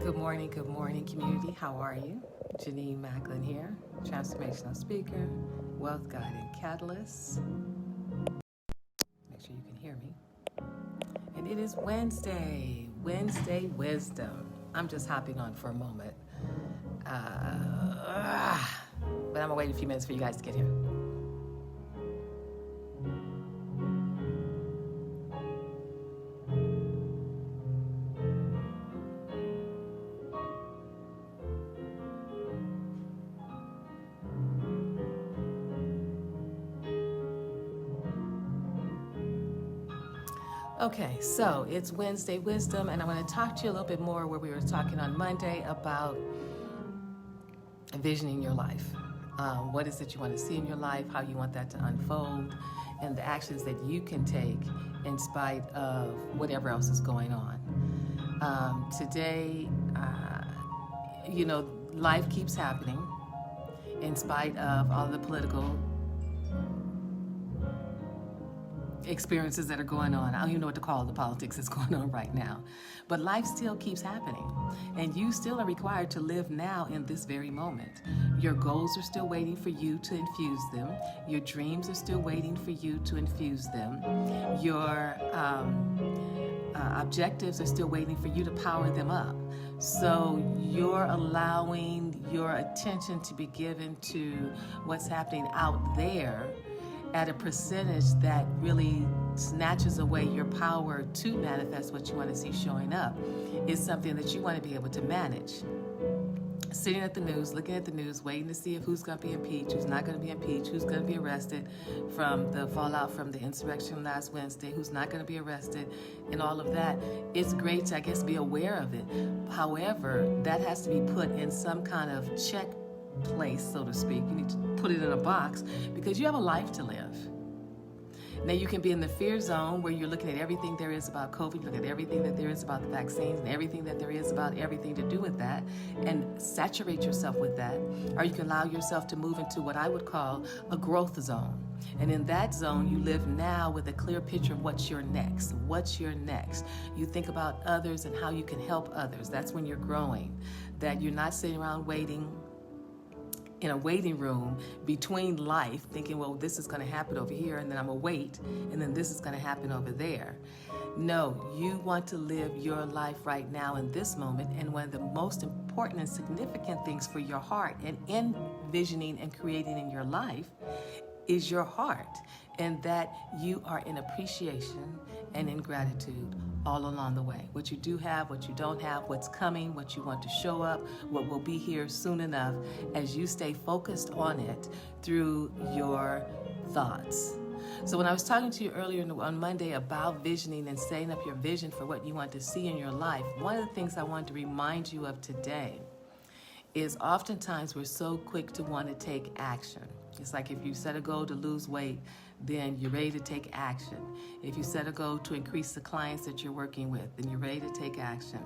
Good morning, community. How are you? Jenenne Macklin here, transformational speaker, wealth guide and catalyst. Make sure you can hear me. And it is Wednesday Wisdom. I'm just hopping on for a moment. But I'm gonna wait a few minutes for you guys to get here. Okay, so it's Wednesday Wisdom, and I want to talk to you a little bit more where we were talking on Monday about envisioning your life. What is it you want to see in your life, how you want that to unfold, and the actions that you can take in spite of whatever else is going on. Today, life keeps happening in spite of all the political experiences that are going on. I don't even know what to call the politics that's going on right now. But life still keeps happening. And you still are required to live now in this very moment. Your goals are still waiting for you to infuse them. Your dreams are still waiting for you to infuse them. Your objectives are still waiting for you to power them up. So you're allowing your attention to be given to what's happening out there at a percentage that really snatches away your power to manifest what you want to see showing up is something that you want to be able to manage. Sitting at the news, looking at the news, waiting to see if who's going to be impeached, who's not going to be impeached, who's going to be arrested from the fallout from the insurrection last Wednesday, who's not going to be arrested, and all of that. It's great to, I guess, be aware of it. However, that has to be put in some kind of check place, so to speak. You need to put it in a box because you have a life to live. Now you can be in the fear zone where you're looking at everything there is about COVID, you look at everything that there is about the vaccines and everything that there is about everything to do with that and saturate yourself with that. Or you can allow yourself to move into what I would call a growth zone. And in that zone, you live now with a clear picture of what's your next. What's your next? You think about others and how you can help others. That's when you're growing. That you're not sitting around waiting in a waiting room between life, thinking, well, this is going to happen over here, and then I'm going to wait, and then this is going to happen over there. No, you want to live your life right now in this moment, and one of the most important and significant things for your heart and envisioning and creating in your life is your heart, and that you are in appreciation and in gratitude all along the way. What you do have, what you don't have, what's coming, what you want to show up, what will be here soon enough as you stay focused on it through your thoughts. So when I was talking to you earlier on Monday about visioning and setting up your vision for what you want to see in your life, one of the things I wanted to remind you of today is oftentimes we're so quick to want to take action. It's like if you set a goal to lose weight, then you're ready to take action. If you set a goal to increase the clients that you're working with, then you're ready to take action.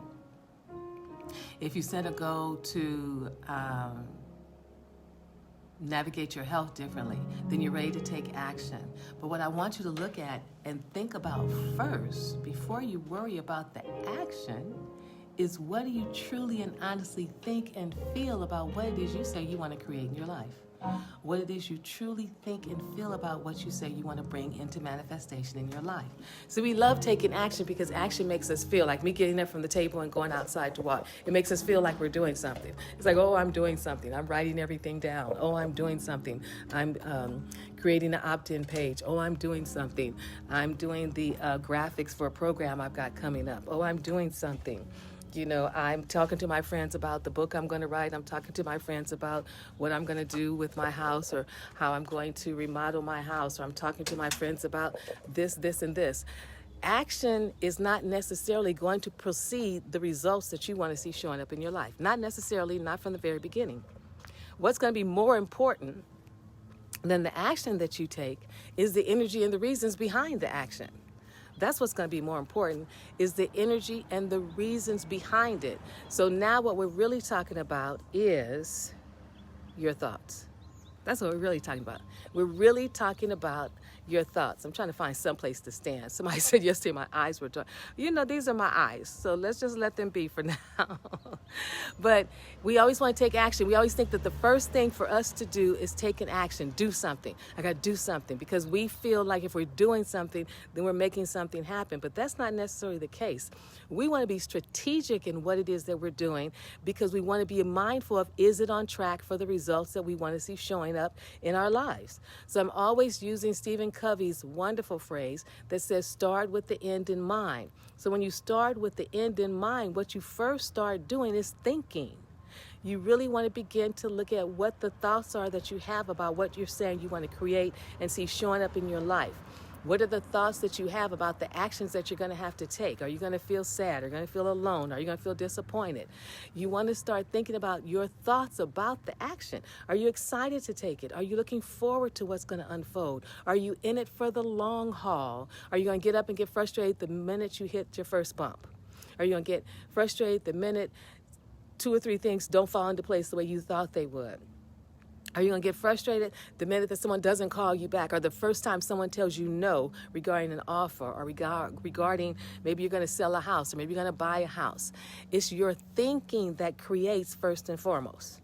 If you set a goal to navigate your health differently, then you're ready to take action. But what I want you to look at and think about first, before you worry about the action, is what do you truly and honestly think and feel about what it is you say you want to create in your life? What it is you truly think and feel about what you say you want to bring into manifestation in your life. So we love taking action because action makes us feel like me getting up from the table and going outside to walk. It makes us feel like we're doing something. It's like, oh, I'm doing something. I'm writing everything down. Oh, I'm doing something. I'm creating an opt-in page. Oh, I'm doing something. I'm doing the graphics for a program I've got coming up. Oh, I'm doing something. You know, I'm talking to my friends about the book I'm going to write. I'm talking to my friends about what I'm going to do with my house or how I'm going to remodel my house. Or I'm talking to my friends about this, and this. Action is not necessarily going to precede the results that you want to see showing up in your life. Not necessarily, not from the very beginning. What's going to be more important than the action that you take is the energy and the reasons behind the action. That's what's going to be more important, is the energy and the reasons behind it. So now what we're really talking about is your thoughts. That's what we're really talking about. We're really talking about your thoughts. I'm trying to find some place to stand. Somebody said yesterday my eyes were dry. You know, these are my eyes, so let's just let them be for now. But we always want to take action. We always think that the first thing for us to do is take an action, do something. I got to do something, because we feel like if we're doing something, then we're making something happen. But that's not necessarily the case. We want to be strategic in what it is that we're doing, because we want to be mindful of, is it on track for the results that we want to see showing up in our lives? So I'm always using Stephen Covey's wonderful phrase that says, start with the end in mind. So when you start with the end in mind, what you first start doing is thinking. You really want to begin to look at what the thoughts are that you have about what you're saying you want to create and see showing up in your life. What are the thoughts that you have about the actions that you're going to have to take? Are you going to feel sad? Are you going to feel alone? Are you going to feel disappointed? You want to start thinking about your thoughts about the action. Are you excited to take it? Are you looking forward to what's going to unfold? Are you in it for the long haul? Are you going to get up and get frustrated the minute you hit your first bump? Are you going to get frustrated the minute 2 or 3 things don't fall into place the way you thought they would? Are you going to get frustrated the minute that someone doesn't call you back, or the first time someone tells you no regarding an offer, or regarding maybe you're going to sell a house, or maybe you're going to buy a house? It's your thinking that creates first and foremost.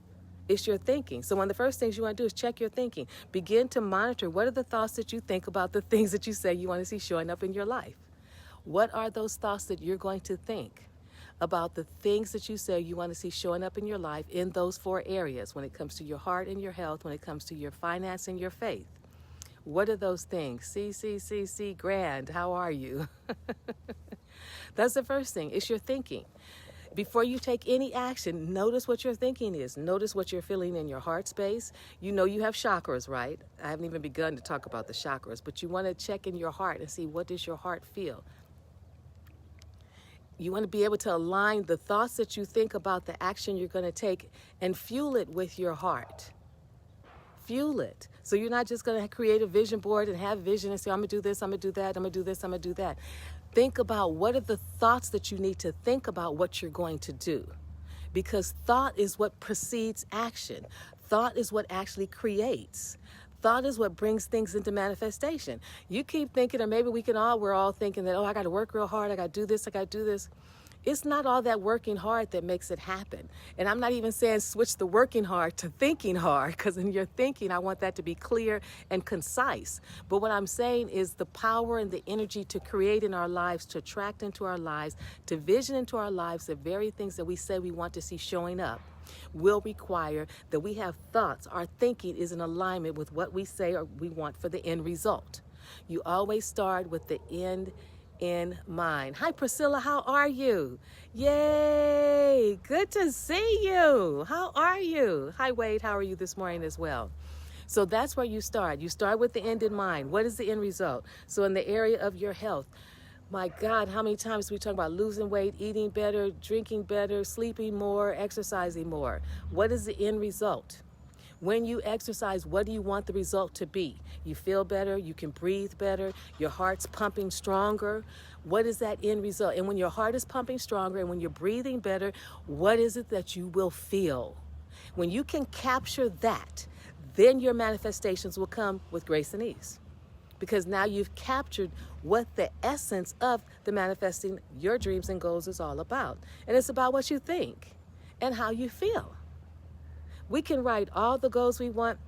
It's your thinking. So one of the first things you want to do is check your thinking. Begin to monitor, what are the thoughts that you think about the things that you say you want to see showing up in your life? What are those thoughts that you're going to think about the things that you say you want to see showing up in your life in those 4 areas, when it comes to your heart and your health, when it comes to your finance and your faith? What are those things? C, grand, how are you? That's the first thing. It's your thinking. Before you take any action, notice what your thinking is. Notice what you're feeling in your heart space. You know you have chakras, right? I haven't even begun to talk about the chakras, but you want to check in your heart and see, what does your heart feel? You want to be able to align the thoughts that you think about the action you're going to take and fuel it with your heart. Fuel it. So you're not just going to create a vision board and have vision and say, I'm going to do this, I'm going to do that, I'm going to do this, I'm going to do that. Think about, what are the thoughts that you need to think about what you're going to do? Because thought is what precedes action. Thought is what actually creates. Thought is what brings things into manifestation. You keep thinking, or maybe we're all thinking that, I got to work real hard, I got to do this, I got to do this. It's not all that working hard that makes it happen. And I'm not even saying switch the working hard to thinking hard, because in your thinking, I want that to be clear and concise. But what I'm saying is the power and the energy to create in our lives, to attract into our lives, to vision into our lives, the very things that we say we want to see showing up, will require that we have thoughts. Our thinking is in alignment with what we say or we want for the end result. You always start with the end in mind. Hi, Priscilla, how are you? Yay, good to see you. How are you? Hi, Wade, how are you this morning as well? So that's where you start. You start with the end in mind. What is the end result? So in the area of your health, my God, how many times we talk about losing weight, eating better, drinking better, sleeping more, exercising more? What is the end result? When you exercise, what do you want the result to be? You feel better, you can breathe better, your heart's pumping stronger. What is that end result? And when your heart is pumping stronger and when you're breathing better, what is it that you will feel? When you can capture that, then your manifestations will come with grace and ease. Because now you've captured what the essence of the manifesting your dreams and goals is all about. And it's about what you think and how you feel. We can write all the goals we want.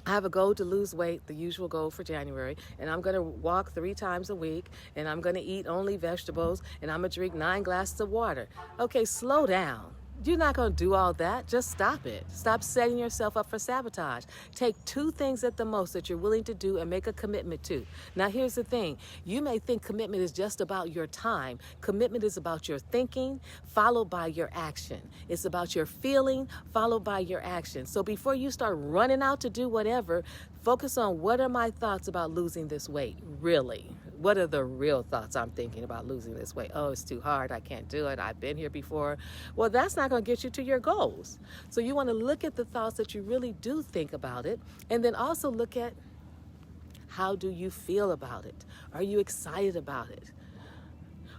I have a goal to lose weight, the usual goal for January, and I'm going to walk 3 times a week, and I'm going to eat only vegetables, and I'm going to drink 9 glasses of water. Okay, slow down. You're not going to do all that. Just stop it. Stop setting yourself up for sabotage. Take 2 things at the most that you're willing to do and make a commitment to. Now, here's the thing. You may think commitment is just about your time. Commitment is about your thinking, followed by your action. It's about your feeling, followed by your action. So before you start running out to do whatever, focus on, what are my thoughts about losing this weight, really? What are the real thoughts I'm thinking about losing this weight? Oh, it's too hard. I can't do it. I've been here before. Well, that's not going to get you to your goals. So you want to look at the thoughts that you really do think about it, and then also look at, how do you feel about it? Are you excited about it?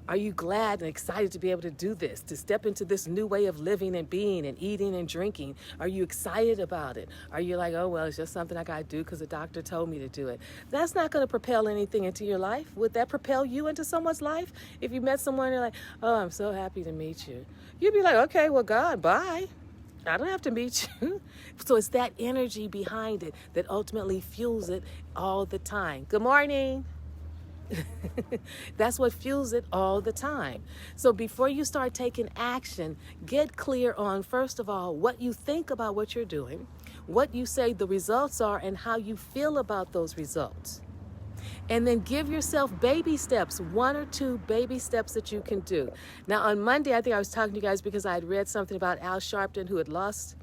Are you glad and excited to be able to do this, to step into this new way of living and being and eating and drinking? Are you excited about it? Are you like, oh, well, it's just something I got to do because the doctor told me to do it? That's not going to propel anything into your life. Would that propel you into someone's life? If you met someone and you're like, oh, I'm so happy to meet you. You'd be like, okay, well, God, bye. I don't have to meet you. So it's that energy behind it that ultimately fuels it all the time. Good morning. That's what fuels it all the time. So before you start taking action, get clear on, first of all, what you think about what you're doing, what you say the results are, and how you feel about those results. And then give yourself baby steps, 1 or 2 baby steps that you can do. Now, on Monday, I think I was talking to you guys because I had read something about Al Sharpton, who had lost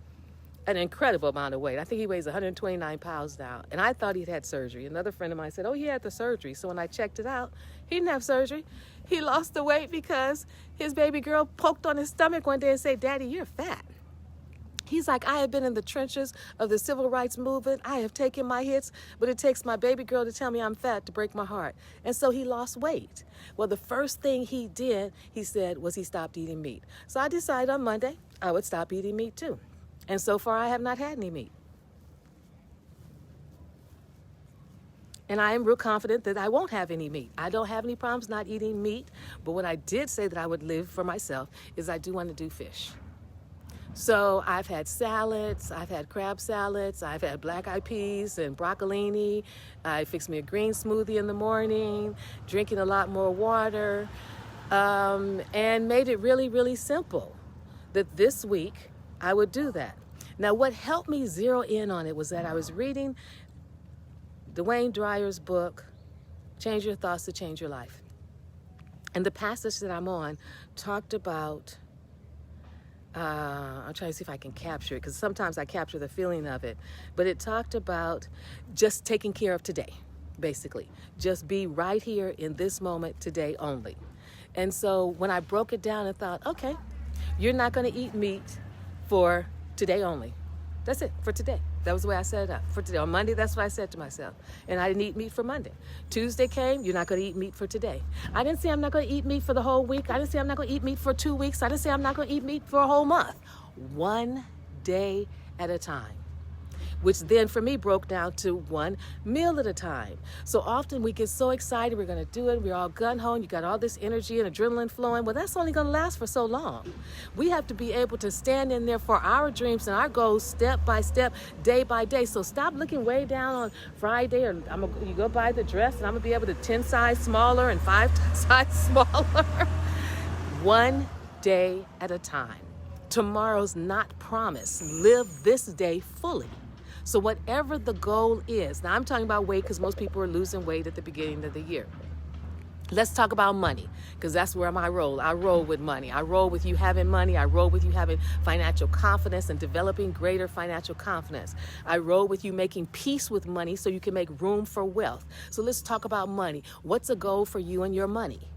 an incredible amount of weight. I think he weighs 129 pounds now. And I thought he'd had surgery. Another friend of mine said, oh, he had the surgery. So when I checked it out, he didn't have surgery. He lost the weight because his baby girl poked on his stomach one day and said, Daddy, you're fat. He's like, I have been in the trenches of the civil rights movement. I have taken my hits, but it takes my baby girl to tell me I'm fat to break my heart. And so he lost weight. Well, the first thing he did, he said, was he stopped eating meat. So I decided on Monday I would stop eating meat too. And so far, I have not had any meat. And I am real confident that I won't have any meat. I don't have any problems not eating meat. But what I did say that I would live for myself is I do want to do fish. So I've had salads, I've had crab salads, I've had black-eyed peas and broccolini. I fixed me a green smoothie in the morning, drinking a lot more water, and made it really, really simple that this week I would do that. Now, what helped me zero in on it was that I was reading Dwayne Dreyer's book, Change Your Thoughts to Change Your Life. And the passage that I'm on talked about, I'm trying to see if I can capture it, because sometimes I capture the feeling of it, but it talked about just taking care of today, basically. Just be right here in this moment today only. And so when I broke it down and thought, okay, you're not going to eat meat for today only. That's it, for today. That was the way I set it up. For today. On Monday, that's what I said to myself. And I didn't eat meat for Monday. Tuesday came, you're not going to eat meat for today. I didn't say I'm not going to eat meat for the whole week. I didn't say I'm not going to eat meat for 2 weeks. I didn't say I'm not going to eat meat for a whole month. 1 day at a time. Which then for me broke down to 1 meal at a time. So often we get so excited, we're going to do it, we're all gun-ho, and you got all this energy and adrenaline flowing. Well, that's only going to last for so long. We have to be able to stand in there for our dreams and our goals step by step, day by day. So stop looking way down on Friday, or you go buy the dress and I'm going to be able to 10 size smaller and 5 size smaller. 1 day at a time. Tomorrow's not promised. Live this day fully. So whatever the goal is, now I'm talking about weight because most people are losing weight at the beginning of the year. Let's talk about money, because that's where I roll. I roll with money. I roll with you having money. I roll with you having financial confidence and developing greater financial confidence. I roll with you making peace with money so you can make room for wealth. So let's talk about money. What's a goal for you and your money?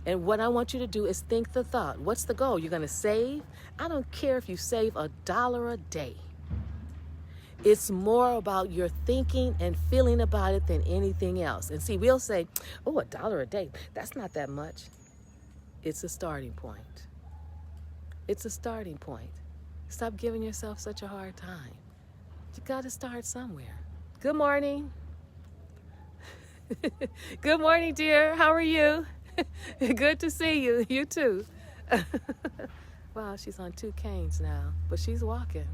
And what I want you to do is think the thought. What's the goal? You're going to save? I don't care if you save $1 a day. It's more about your thinking and feeling about it than anything else. And see, we'll say, oh, $1 a day, that's not that much. It's a starting point. It's a starting point. Stop giving yourself such a hard time. You got to start somewhere. Good morning. Good morning, dear. How are you? Good to see you. You too. Wow, she's on 2 canes now, but she's walking.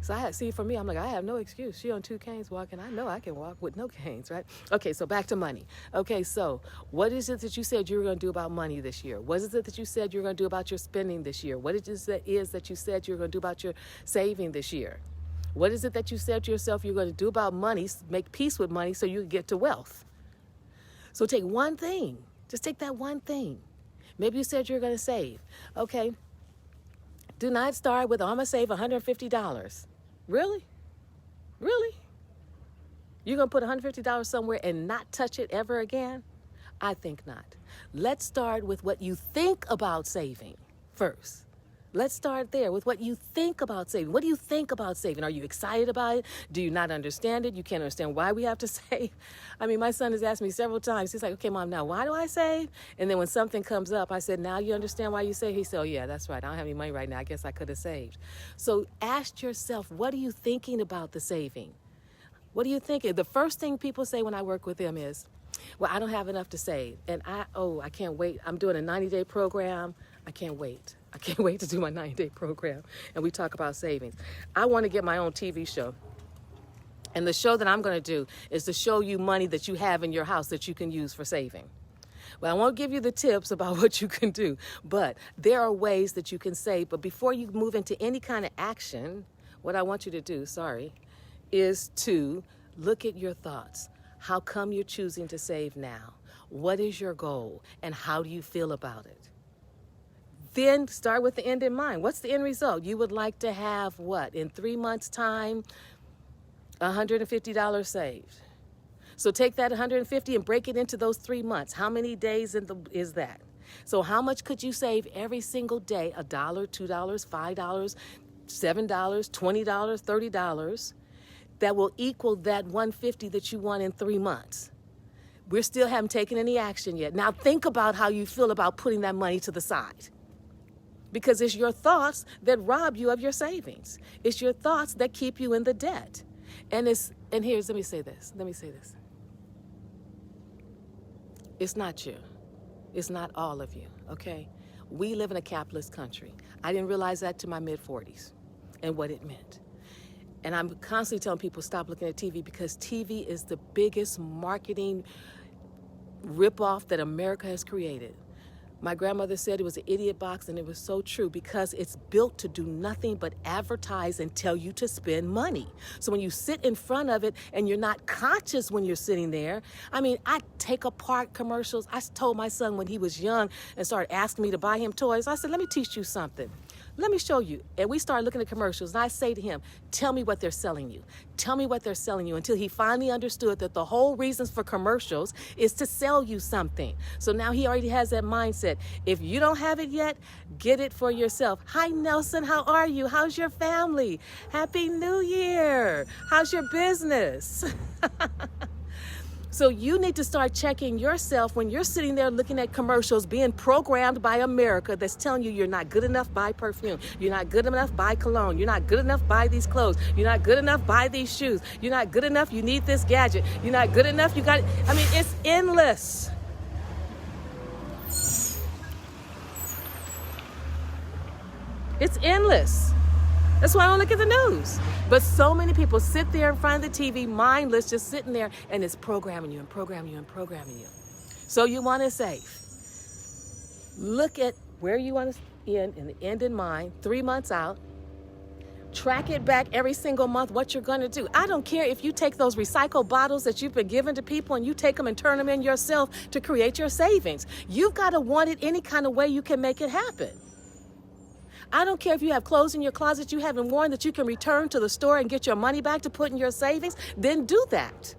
So for me, I'm like, I have no excuse. She on 2 canes walking. I know I can walk with no canes, right? Okay, so back to money. Okay, so what is it that you said you were going to do about money this year? What is it that you said you were going to do about your spending this year? What is it that you said you were going to do about your saving this year? What is it that you said to yourself you're going to do about money, make peace with money so you can get to wealth? So take one thing. Just take that one thing. Maybe you said you're going to save. Okay, do not start with, I'm going to save $150. Really? Really? You're going to put $150 somewhere and not touch it ever again? I think not. Let's start with what you think about saving first. Let's start there with what you think about saving. What do you think about saving? Are you excited about it? Do you not understand it? You can't understand why we have to save? I mean, my son has asked me several times. He's like, okay, Mom, now why do I save? And then when something comes up, I said, now you understand why you save? He said, oh, yeah, that's right. I don't have any money right now. I guess I could have saved. So ask yourself, what are you thinking about the saving? What are you thinking? The first thing people say when I work with them is, well, I don't have enough to save. And I can't wait. I'm doing a 90-day program. I can't wait. I can't wait to do my 90-day program. And we talk about savings. I want to get my own TV show. And the show that I'm going to do is to show you money that you have in your house that you can use for saving. Well, I won't give you the tips about what you can do, but there are ways that you can save. But before you move into any kind of action, what I want you to do, is to look at your thoughts. How come you're choosing to save now? What is your goal? And how do you feel about it? Then start with the end in mind. What's the end result? You would like to have what? In 3 months' time, $150 saved. So take that $150 and break it into those 3 months. How many days is that? So how much could you save every single day? $1, $2, $5, $7, $20, $30 that will equal that $150 that you want in 3 months. We still haven't taken any action yet. Now think about how you feel about putting that money to the side. Because it's your thoughts that rob you of your savings. It's your thoughts that keep you in the debt. Let me say this. It's not you. It's not all of you, okay? We live in a capitalist country. I didn't realize that to my mid-40s and what it meant. And I'm constantly telling people stop looking at TV because TV is the biggest marketing ripoff that America has created. My grandmother said it was an idiot box, and it was so true because it's built to do nothing but advertise and tell you to spend money. So when you sit in front of it and you're not conscious when you're sitting there, I take apart commercials. I told my son when he was young and started asking me to buy him toys, I said, let me teach you something. Let me show you. And we started looking at commercials, and I say to him, tell me what they're selling you. Tell me what they're selling you, until he finally understood that the whole reasons for commercials is to sell you something. So now he already has that mindset. If you don't have it yet, get it for yourself. Hi, Nelson. How are you? How's your family? Happy New Year. How's your business? So you need to start checking yourself when you're sitting there looking at commercials being programmed by America that's telling you you're not good enough, buy perfume. You're not good enough, buy cologne. You're not good enough, buy these clothes. You're not good enough, buy these shoes. You're not good enough, you need this gadget. You're not good enough, it's endless. It's endless. That's why I don't look at the news. But so many people sit there in front of the TV, mindless, just sitting there, and it's programming you and programming you and programming you. So you want to save. Look at where you want to end, and the end in mind, 3 months out. Track it back every single month, what you're going to do. I don't care if you take those recycled bottles that you've been given to people and you take them and turn them in yourself to create your savings. You've got to want it any kind of way you can make it happen. I don't care if you have clothes in your closet you haven't worn that you can return to the store and get your money back to put in your savings, then do that.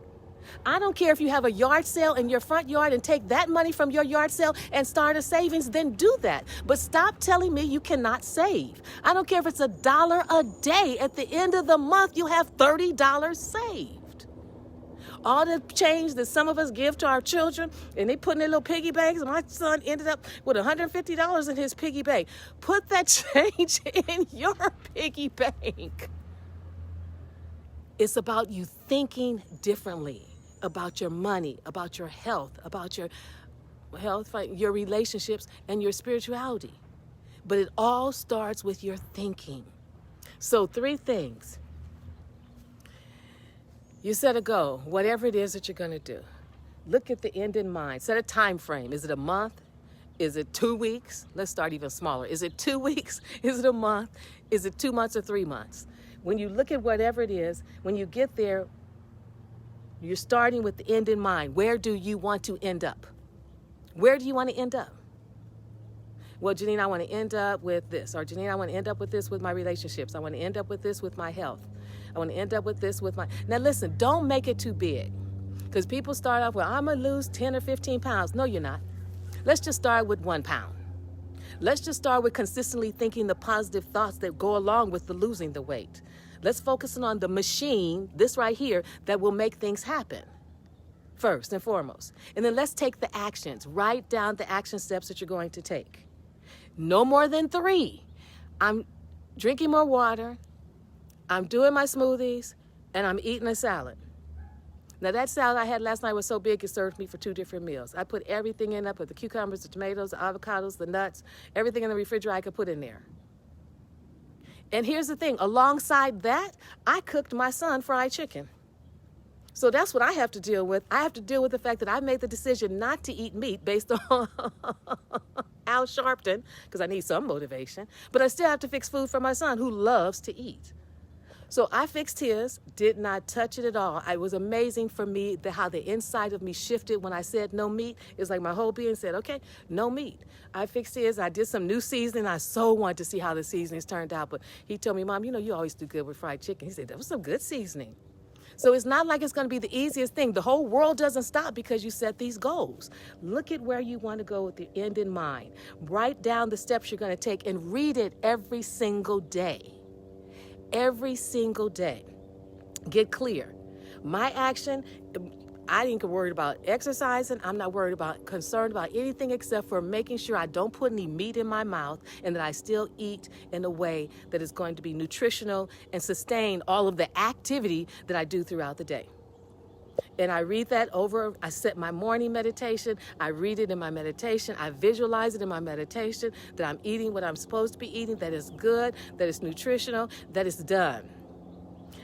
I don't care if you have a yard sale in your front yard and take that money from your yard sale and start a savings, then do that. But stop telling me you cannot save. I don't care if it's $1 a day. At the end of the month, you have $30 saved. All the change that some of us give to our children, and they put in their little piggy banks, and my son ended up with $150 in his piggy bank. Put that change in your piggy bank. It's about you thinking differently about your money, about your health, your relationships, and your spirituality. But it all starts with your thinking. So 3 things. You set a goal, whatever it is that you're going to do. Look at the end in mind. Set a time frame. Is it a month? Is it 2 weeks? Let's start even smaller. Is it 2 weeks? Is it a month? Is it 2 months or 3 months? When you look at whatever it is, when you get there, you're starting with the end in mind. Where do you want to end up? Where do you want to end up? Well, Jenenne, I want to end up with this. Or Jenenne, I want to end up with this with my relationships. I want to end up with this with my health. I want to end up with this with my... Now listen, don't make it too big. Because people start off with, I'm going to lose 10 or 15 pounds. No, you're not. Let's just start with 1 pound. Let's just start with consistently thinking the positive thoughts that go along with the losing the weight. Let's focus on the machine, this right here, that will make things happen first and foremost. And then let's take the actions. Write down the action steps that you're going to take. No more than 3. I'm drinking more water, I'm doing my smoothies, and I'm eating a salad. Now that salad I had last night was so big it served me for 2 different meals. I put everything in. I put the cucumbers, the tomatoes, the avocados, the nuts, everything in the refrigerator I could put in there. And here's the thing, alongside that, I cooked my son fried chicken. So that's what I have to deal with. I have to deal with the fact that I made the decision not to eat meat based on Al Sharpton, because I need some motivation, but I still have to fix food for my son who loves to eat. So I fixed his, did not touch it at all. It was amazing for me how the inside of me shifted when I said no meat. It's like my whole being said, okay, no meat. I fixed his, I did some new seasoning. I so wanted to see how the seasonings turned out, but he told me, Mom, you always do good with fried chicken. He said, that was some good seasoning. So it's not like it's going to be the easiest thing. The whole world doesn't stop because you set these goals. Look at where you want to go with the end in mind. Write down the steps you're going to take and read it every single day. Every single day. Get clear. My action, I ain't worried about exercising. I'm not concerned about anything except for making sure I don't put any meat in my mouth and that I still eat in a way that is going to be nutritional and sustain all of the activity that I do throughout the day. And I read that over. I set my morning meditation. I read it in my meditation. I visualize it in my meditation that I'm eating what I'm supposed to be eating, that is good, that is nutritional, that is done.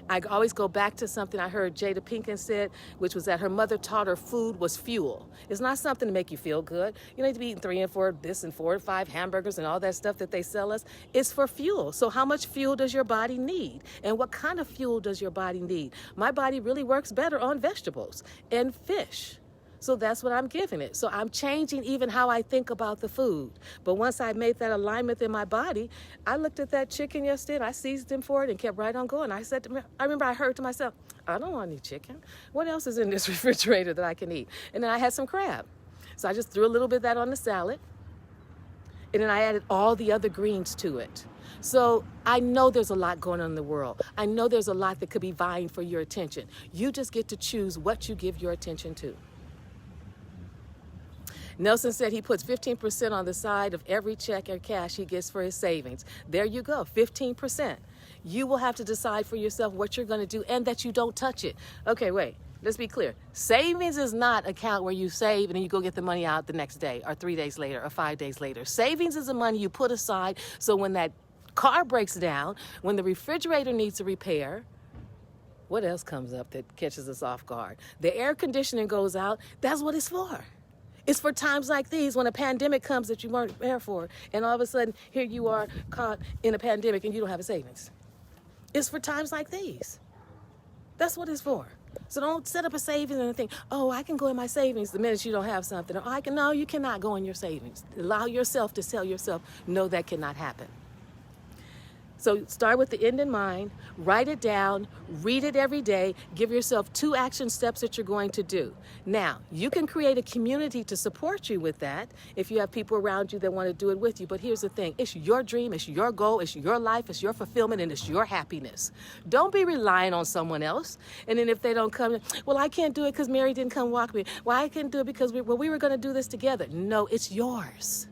I always go back to something I heard Jada Pinkett said, which was that her mother taught her food was fuel. It's not something to make you feel good. You don't need to be eating 3 and 4 this and 4 and 5 hamburgers and all that stuff that they sell us. It's for fuel. So how much fuel does your body need? And what kind of fuel does your body need? My body really works better on vegetables and fish. So that's what I'm giving it. So I'm changing even how I think about the food. But once I made that alignment in my body, I looked at that chicken yesterday and I seasoned him for it and kept right on going. I remember I heard to myself, I don't want any chicken. What else is in this refrigerator that I can eat? And then I had some crab. So I just threw a little bit of that on the salad. And then I added all the other greens to it. So I know there's a lot going on in the world. I know there's a lot that could be vying for your attention. You just get to choose what you give your attention to. Nelson said he puts 15% on the side of every check or cash he gets for his savings. There you go, 15%. You will have to decide for yourself what you're going to do and that you don't touch it. Okay, wait, let's be clear. Savings is not an account where you save and then you go get the money out the next day or 3 days later or 5 days later. Savings is the money you put aside so when that car breaks down, when the refrigerator needs a repair, what else comes up that catches us off guard? The air conditioning goes out, that's what it's for. It's for times like these when a pandemic comes that you weren't prepared for, and all of a sudden, here you are caught in a pandemic and you don't have a savings. It's for times like these. That's what it's for. So don't set up a savings and think, oh, I can go in my savings the minute you don't have something. Or no, you cannot go in your savings. Allow yourself to tell yourself, no, that cannot happen. So start with the end in mind, write it down, read it every day, give yourself 2 action steps that you're going to do. Now, you can create a community to support you with that if you have people around you that want to do it with you. But here's the thing, it's your dream, it's your goal, it's your life, it's your fulfillment, and it's your happiness. Don't be relying on someone else. And then if they don't come, well, I can't do it because Mary didn't come walk me. Well, I can't do it because we were going to do this together. No, it's yours.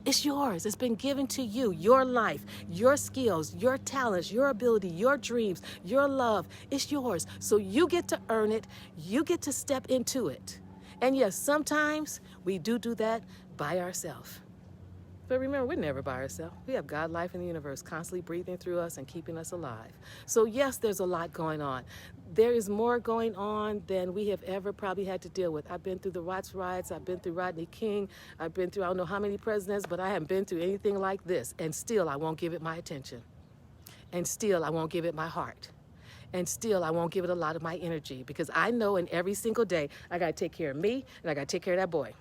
It's yours. It's been given to you. Your life, your skills, your talents, your ability, your dreams, your love. It's yours. So you get to earn it. You get to step into it. And yes, sometimes we do that by ourselves. But remember, we're never by ourselves. We have God, life, and the universe constantly breathing through us and keeping us alive. So yes, there's a lot going on. There is more going on than we have ever probably had to deal with. I've been through the Watts riots. I've been through Rodney King. I've been through I don't know how many presidents, but I haven't been through anything like this. And still, I won't give it my attention. And still, I won't give it my heart. And still, I won't give it a lot of my energy because I know in every single day, I got to take care of me and I got to take care of that boy.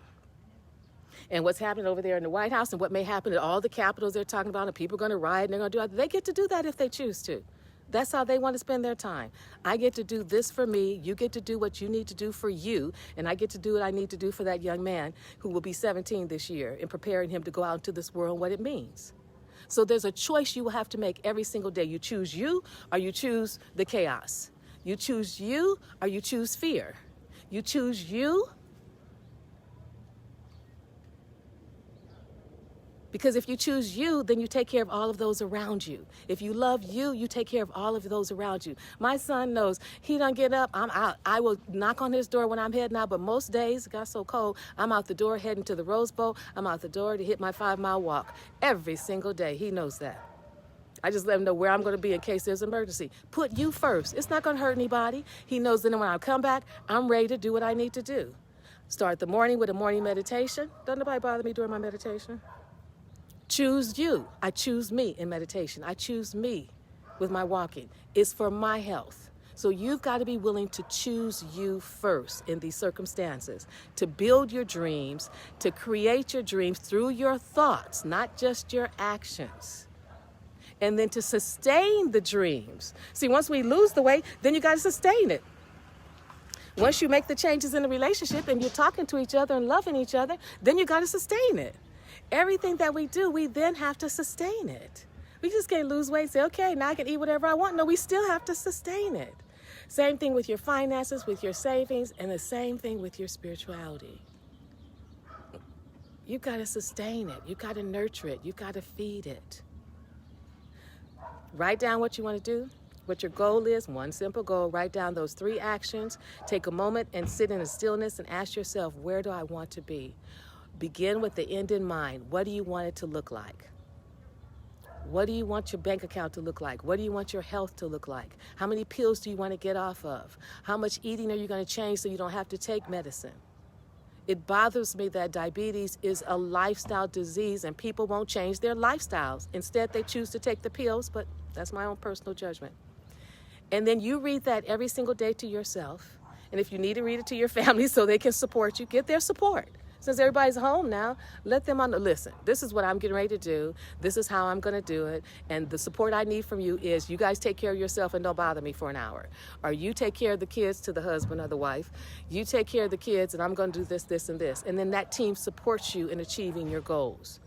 And what's happening over there in the White House and what may happen at all the capitals they're talking about and people are going to riot and they're going to do that. They get to do that if they choose to. That's how they want to spend their time. I get to do this for me. You get to do what you need to do for you. And I get to do what I need to do for that young man who will be 17 this year and preparing him to go out into this world and what it means. So there's a choice you will have to make every single day. You choose you or you choose the chaos. You choose you or you choose fear. You choose you. Because if you choose you, then you take care of all of those around you. If you love you, you take care of all of those around you. My son knows he done get up, I'm out. I will knock on his door when I'm heading out, but most days, it got so cold, I'm out the door heading to the Rose Bowl. I'm out the door to hit my 5-mile walk every single day. He knows that. I just let him know where I'm going to be in case there's an emergency. Put you first. It's not going to hurt anybody. He knows that when I come back, I'm ready to do what I need to do. Start the morning with a morning meditation. Doesn't nobody bother me during my meditation? Choose you. I choose me in meditation. I choose me with my walking. It's for my health. So you've got to be willing to choose you first in these circumstances, to build your dreams, to create your dreams through your thoughts, not just your actions. And then to sustain the dreams. See, once we lose the weight, then you got to sustain it. Once you make the changes in the relationship and you're talking to each other and loving each other, then you got to sustain it. Everything that we do, we then have to sustain it. We just can't lose weight and say, okay, now I can eat whatever I want. No, we still have to sustain it. Same thing with your finances, with your savings, and the same thing with your spirituality. You've got to sustain it. You've got to nurture it. You've got to feed it. Write down what you want to do, what your goal is, one simple goal. Write down those 3 actions. Take a moment and sit in a stillness and ask yourself, where do I want to be? Begin with the end in mind. What do you want it to look like? What do you want your bank account to look like? What do you want your health to look like? How many pills do you want to get off of? How much eating are you going to change so you don't have to take medicine? It bothers me that diabetes is a lifestyle disease and people won't change their lifestyles. Instead, they choose to take the pills, but that's my own personal judgment. And then you read that every single day to yourself. And if you need to read it to your family so they can support you, get their support. Since everybody's home now, let them listen, this is what I'm getting ready to do. This is how I'm going to do it. And the support I need from you is you guys take care of yourself and don't bother me for an hour. Or you take care of the kids to the husband or the wife. You take care of the kids and I'm going to do this, this, and this. And then that team supports you in achieving your goals.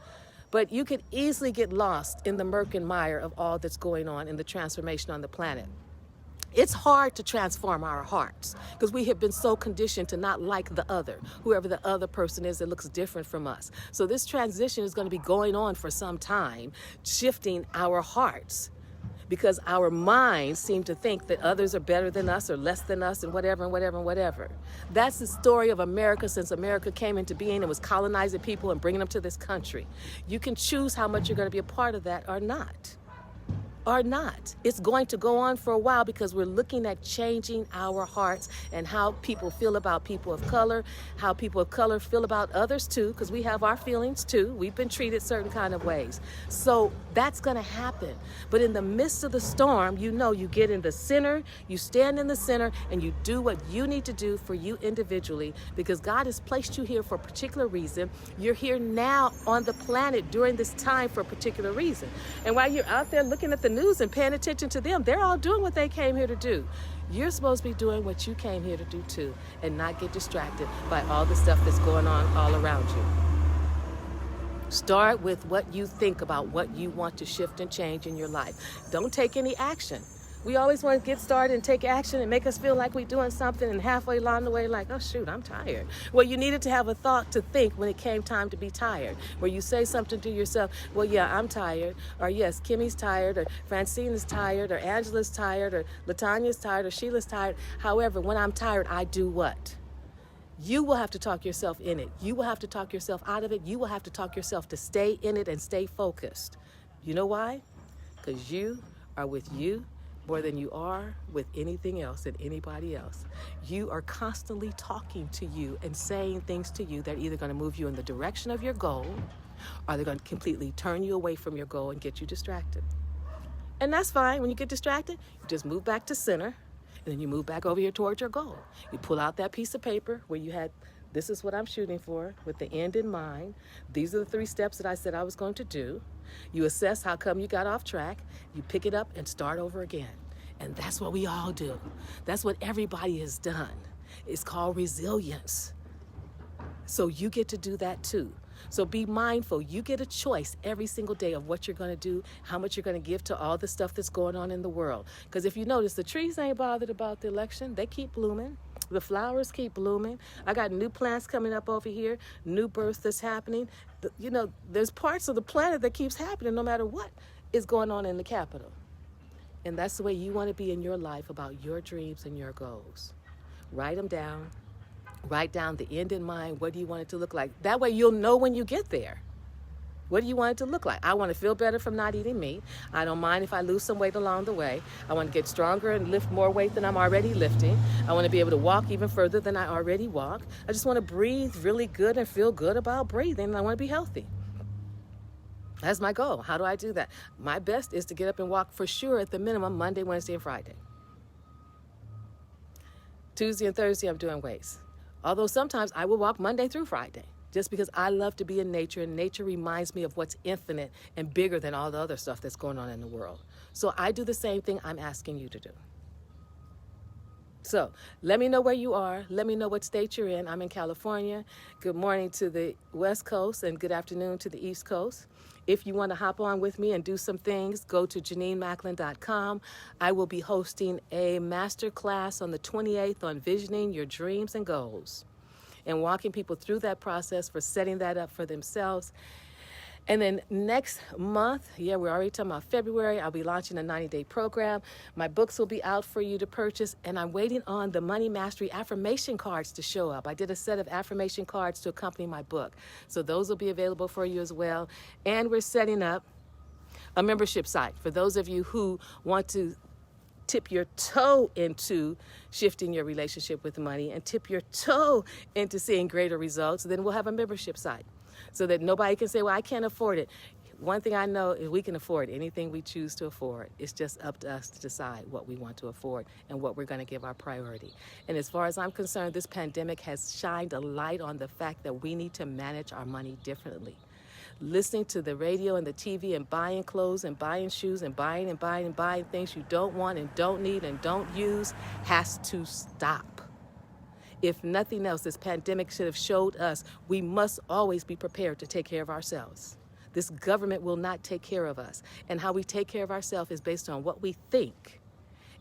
But you could easily get lost in the murk and mire of all that's going on in the transformation on the planet. It's hard to transform our hearts because we have been so conditioned to not like the other, whoever the other person is that looks different from us. So this transition is going to be going on for some time, shifting our hearts because our minds seem to think that others are better than us or less than us and whatever and whatever and whatever. That's the story of America since America came into being and was colonizing people and bringing them to this country. You can choose how much you're going to be a part of that or not. Or not. It's going to go on for a while because we're looking at changing our hearts and how people feel about people of color, how people of color feel about others too, because we have our feelings too. We've been treated certain kind of ways. So that's going to happen. But in the midst of the storm, you get in the center, you stand in the center, and you do what you need to do for you individually because God has placed you here for a particular reason. You're here now on the planet during this time for a particular reason. And while you're out there looking at the news and paying attention to them, they're all doing what they came here to do. You're supposed to be doing what you came here to do too and not get distracted by all the stuff that's going on all around you. Start with what you think about what you want to shift and change in your life. Don't take any action. We always want to get started and take action and make us feel like we're doing something and halfway along the way like, oh shoot, I'm tired. Well, you needed to have a thought to think when it came time to be tired, where you say something to yourself, well, yeah, I'm tired, or yes, Kimmy's tired, or Francine is tired, or Angela's tired, or Latanya's tired, or Sheila's tired. However, when I'm tired, I do what? You will have to talk yourself in it. You will have to talk yourself out of it. You will have to talk yourself to stay in it and stay focused. You know why? Because you are with you more than you are with anything else and anybody else. You are constantly talking to you and saying things to you that are either going to move you in the direction of your goal or they're going to completely turn you away from your goal and get you distracted. And that's fine. When you get distracted, you just move back to center and then you move back over here towards your goal. You pull out that piece of paper where you had, this is what I'm shooting for with the end in mind. These are the 3 steps that I said I was going to do. You assess how come you got off track. You pick it up and start over again. And that's what we all do. That's what everybody has done. It's called resilience. So you get to do that too. So be mindful. You get a choice every single day of what you're going to do, how much you're going to give to all the stuff that's going on in the world. Because if you notice, the trees ain't bothered about the election. They keep blooming. The flowers keep blooming. I got new plants coming up over here, new births that's happening. There's parts of the planet that keeps happening no matter what is going on in the capital. And that's the way you want to be in your life about your dreams and your goals. Write them down. Write down the end in mind. What do you want it to look like? That way you'll know when you get there. What do you want it to look like? I want to feel better from not eating meat. I don't mind if I lose some weight along the way. I want to get stronger and lift more weight than I'm already lifting. I want to be able to walk even further than I already walk. I just want to breathe really good and feel good about breathing. And I want to be healthy. That's my goal. How do I do that? My best is to get up and walk for sure at the minimum Monday, Wednesday, and Friday. Tuesday and Thursday, I'm doing weights. Although sometimes I will walk Monday through Friday just because I love to be in nature, and nature reminds me of what's infinite and bigger than all the other stuff that's going on in the world. So I do the same thing I'm asking you to do. So let me know where you are. Let me know what state you're in. I'm in California. Good morning to the West Coast and good afternoon to the East Coast. If you want to hop on with me and do some things, go to JenenneMacklin.com. I will be hosting a master class on the 28th on visioning your dreams and goals and walking people through that process for setting that up for themselves. And then next month, we're already talking about February, I'll be launching a 90-day program. My books will be out for you to purchase, and I'm waiting on the Money Mastery affirmation cards to show up. I did a set of affirmation cards to accompany my book. So those will be available for you as well. And we're setting up a membership site for those of you who want to tip your toe into shifting your relationship with money and tip your toe into seeing greater results. Then we'll have a membership site, so that nobody can say, well, I can't afford it. One thing I know is we can afford anything we choose to afford. It's just up to us to decide what we want to afford and what we're going to give our priority. And as far as I'm concerned, this pandemic has shined a light on the fact that we need to manage our money differently. Listening to the radio and the TV and buying clothes and buying shoes and buying things you don't want and don't need and don't use has to stop. If nothing else, this pandemic should have showed us we must always be prepared to take care of ourselves. This government will not take care of us. And how we take care of ourselves is based on what we think,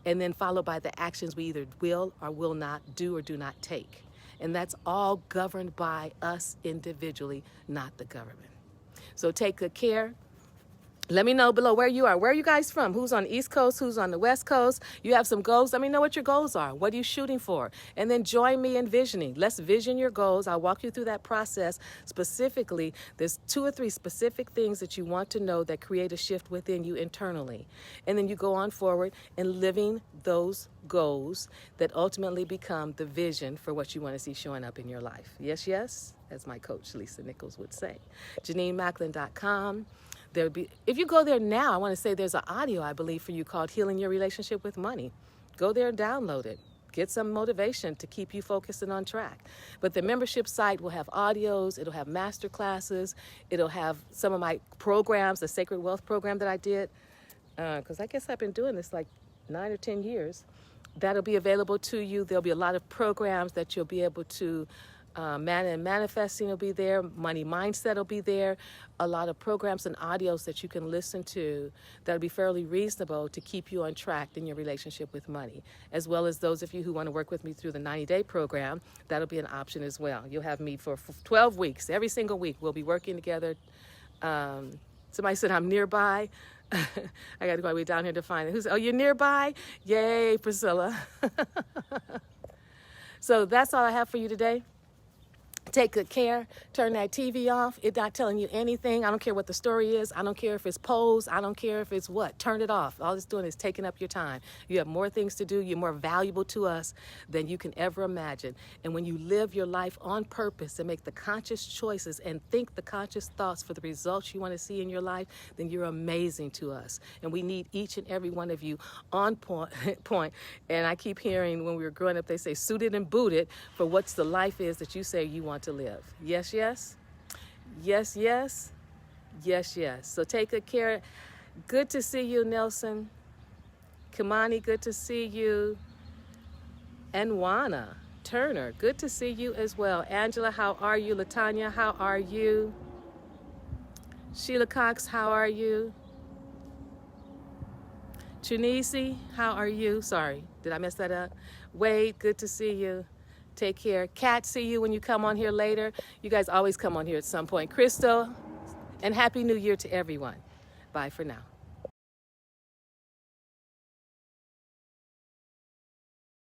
and then followed by the actions we either will or will not do or do not take. And that's all governed by us individually, not the government. So take good care. Let me know below where you are. Where are you guys from? Who's on the East Coast? Who's on the West Coast? You have some goals. Let me know what your goals are. What are you shooting for? And then join me in visioning. Let's vision your goals. I'll walk you through that process. Specifically, there's 2 or 3 specific things that you want to know that create a shift within you internally. And then you go on forward and living those goals that ultimately become the vision for what you want to see showing up in your life. Yes, yes, as my coach Lisa Nichols would say. JenenneMacklin.com. If you go there now, I want to say there's an audio, I believe, for you called Healing Your Relationship with Money. Go there and download it. Get some motivation to keep you focused and on track. But the membership site will have audios. It'll have master classes. It'll have some of my programs, the Sacred Wealth program that I did, because I guess I've been doing this like 9 or 10 years. That'll be available to you. There'll be a lot of programs that you'll be able to manifesting will be there. Money mindset will be there. A lot of programs and audios that you can listen to that'll be fairly reasonable to keep you on track in your relationship with money, as well as those of you who want to work with me through the 90-day program. That'll be an option as well. You'll have me for 12 weeks. Every single week we'll be working together. Somebody said I'm nearby. I got to go all the way down here to find it. Oh, you're nearby? Yay, Priscilla. So that's all I have for you today. Take good care. Turn that TV off. It's not telling you anything. I don't care what the story is. I don't care if it's posed. I don't care if it's what. Turn it off. All it's doing is taking up your time. You have more things to do. You're more valuable to us than you can ever imagine. And when you live your life on purpose and make the conscious choices and think the conscious thoughts for the results you want to see in your life, then you're amazing to us. And we need each and every one of you on point. And I keep hearing when we were growing up, they say suited and booted for what's the life is that you say you want to live. Yes, yes. Yes, yes. Yes, yes. So take good care. Good to see you, Nelson. Kimani, good to see you. And Juana Turner, good to see you as well. Angela, how are you? Latanya, how are you? Sheila Cox, how are you? Tunisi, how are you? Sorry, did I mess that up? Wade, good to see you. Take care. Kat, see you when you come on here later. You guys always come on here at some point. Crystal, and Happy New Year to everyone. Bye for now.